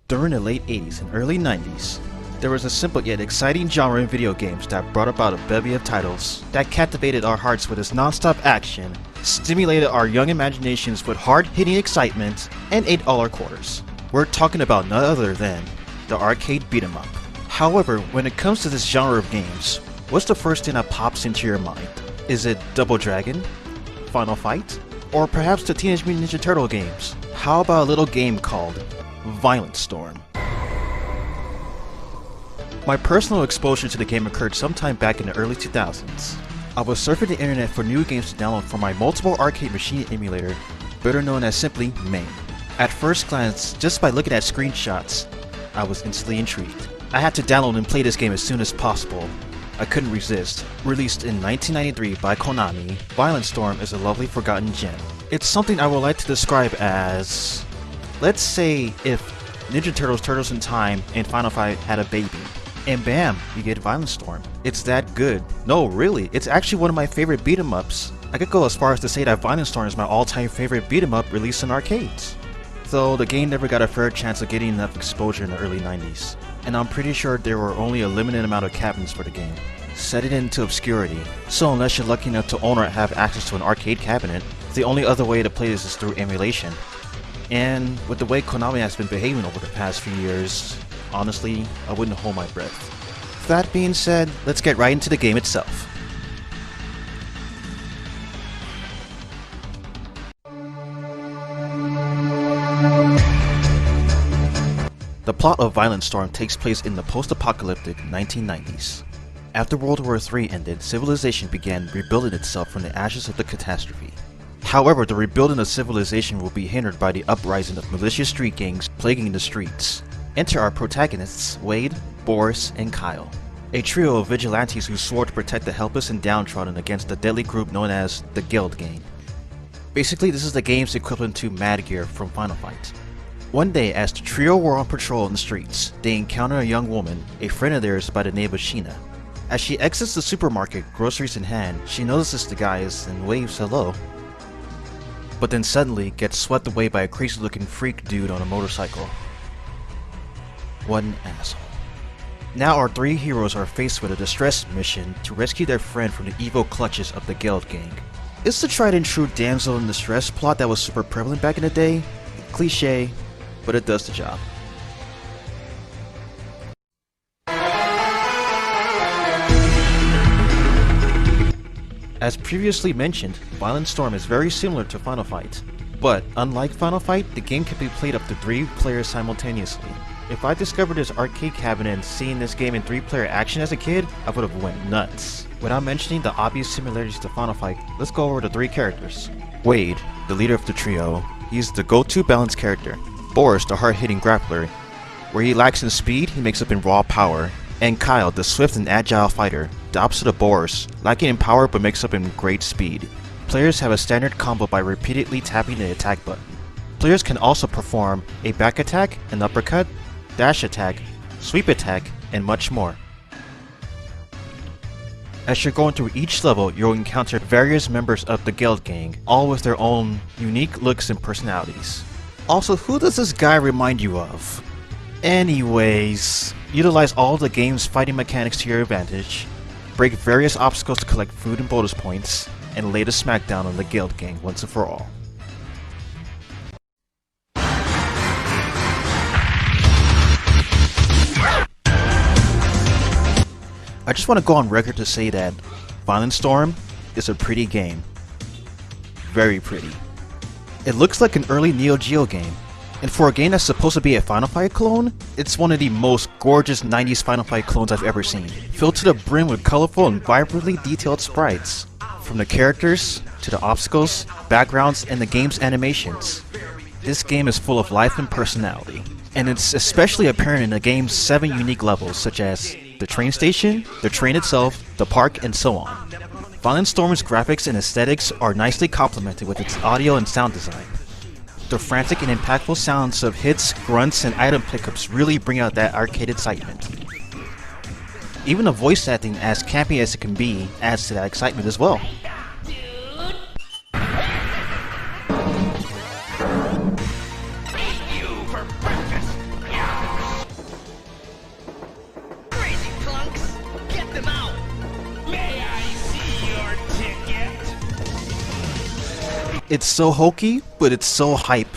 During the late 80s and early 90s, there was a simple yet exciting genre in video games that brought about a bevy of titles that captivated our hearts with its non-stop action, stimulated our young imaginations with hard-hitting excitement, and ate all our quarters. We're talking about none other than the arcade beat 'em up. However, when it comes to this genre of games, what's the first thing that pops into your mind? Is it Double Dragon, Final Fight, or perhaps the Teenage Mutant Ninja Turtle games? How about a little game called Violent Storm? My personal exposure to the game occurred sometime back in the early 2000s. I was surfing the internet for new games to download for my multiple arcade machine emulator, better known as simply MAME. At first glance, just by looking at screenshots, I was instantly intrigued. I had to download and play this game as soon as possible. I couldn't resist. Released in 1993 by Konami, Violent Storm is a lovely forgotten gem. It's something I would like to describe as, let's say if Ninja Turtles, Turtles in Time, and Final Fight had a baby. And bam, you get Violent Storm. It's that good. No, really, it's actually one of my favorite beat 'em ups. I could go as far as to say that Violent Storm is my all-time favorite beat 'em up released in arcades. Though the game never got a fair chance of getting enough exposure in the early 90s. And I'm pretty sure there were only a limited amount of cabinets for the game, setting it into obscurity. So unless you're lucky enough to own or have access to an arcade cabinet, the only other way to play this is through emulation. And with the way Konami has been behaving over the past few years, honestly, I wouldn't hold my breath. That being said, let's get right into the game itself. The plot of Violent Storm takes place in the post-apocalyptic 1990s. After World War III ended, civilization began rebuilding itself from the ashes of the catastrophe. However, the rebuilding of civilization will be hindered by the uprising of malicious street gangs plaguing the streets. Enter our protagonists, Wade, Boris, and Kyle, a trio of vigilantes who swore to protect the helpless and downtrodden against the deadly group known as the Guild Gang. Basically, this is the game's equivalent to Mad Gear from Final Fight. One day, as the trio were on patrol in the streets, they encounter a young woman, a friend of theirs by the name of Sheena. As she exits the supermarket, groceries in hand, she notices the guys and waves hello. But then suddenly gets swept away by a crazy looking freak dude on a motorcycle. What an asshole. Now our three heroes are faced with a distress mission to rescue their friend from the evil clutches of the Guild Gang. It's the tried and true damsel in distress plot that was super prevalent back in the day. Cliche, but it does the job. As previously mentioned, Violent Storm is very similar to Final Fight, but unlike Final Fight, the game can be played up to 3 players simultaneously. If I discovered this arcade cabinet and seen this game in 3-player action as a kid, I would have went nuts. Without mentioning the obvious similarities to Final Fight, let's go over the 3 characters. Wade, the leader of the trio, he's the go-to balance character. Boris, the hard-hitting grappler. Where he lacks in speed, he makes up in raw power. And Kyle, the swift and agile fighter, the opposite of Boris, lacking in power but makes up in great speed. Players have a standard combo by repeatedly tapping the attack button. Players can also perform a back attack, an uppercut, dash attack, sweep attack, and much more. As you're going through each level, you'll encounter various members of the Guild Gang, all with their own unique looks and personalities. Also, who does this guy remind you of? Anyways, utilize all the game's fighting mechanics to your advantage, break various obstacles to collect food and bonus points, and lay the smackdown on the Guild Gang once and for all. I just want to go on record to say that Violent Storm is a pretty game. Very pretty. It looks like an early Neo Geo game, and for a game that's supposed to be a Final Fight clone, it's one of the most gorgeous 90s Final Fight clones I've ever seen, filled to the brim with colorful and vibrantly detailed sprites. From the characters, to the obstacles, backgrounds, and the game's animations. This game is full of life and personality, and it's especially apparent in the game's 7 unique levels such as the train station, the train itself, the park, and so on. Violent Storm's graphics and aesthetics are nicely complemented with its audio and sound design. The frantic and impactful sounds of hits, grunts, and item pickups really bring out that arcade excitement. Even the voice acting, as campy as it can be, adds to that excitement as well. It's so hokey, but it's so hype.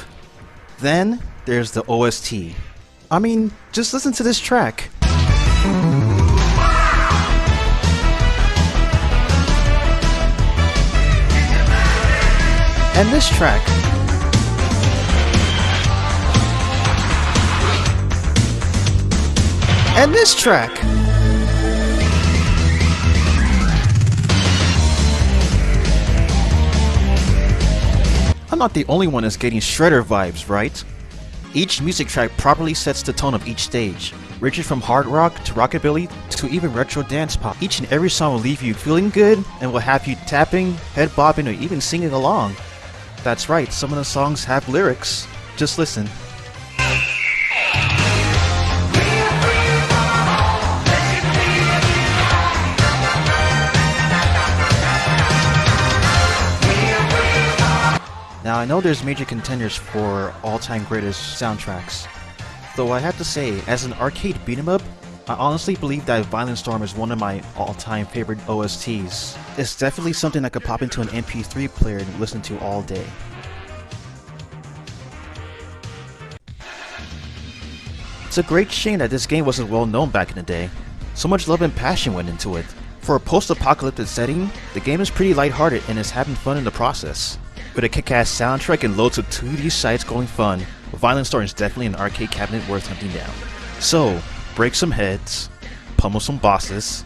Then there's the OST. I mean, just listen to this track. And this track. And this track. I'm not the only one that's getting Shredder vibes, right? Each music track properly sets the tone of each stage, ranging from hard rock to rockabilly to even retro dance pop. Each and every song will leave you feeling good and will have you tapping, head bobbing, or even singing along. That's right, some of the songs have lyrics. Just listen. Now I know there's major contenders for all-time greatest soundtracks, though I have to say, as an arcade beat-em-up, I honestly believe that Violent Storm is one of my all-time favorite OSTs. It's definitely something I could pop into an MP3 player and listen to all day. It's a great shame that this game wasn't well known back in the day. So much love and passion went into it. For a post-apocalyptic setting, the game is pretty lighthearted and is having fun in the process. With a kick-ass soundtrack and loads of 2D side-scrolling fun, Violent Storm is definitely an arcade cabinet worth hunting down. So, break some heads, pummel some bosses,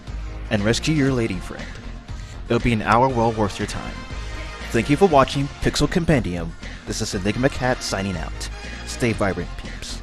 and rescue your lady friend. It'll be an hour well worth your time. Thank you for watching Pixel Compendium. This is Enigma Cat signing out. Stay vibrant, peeps.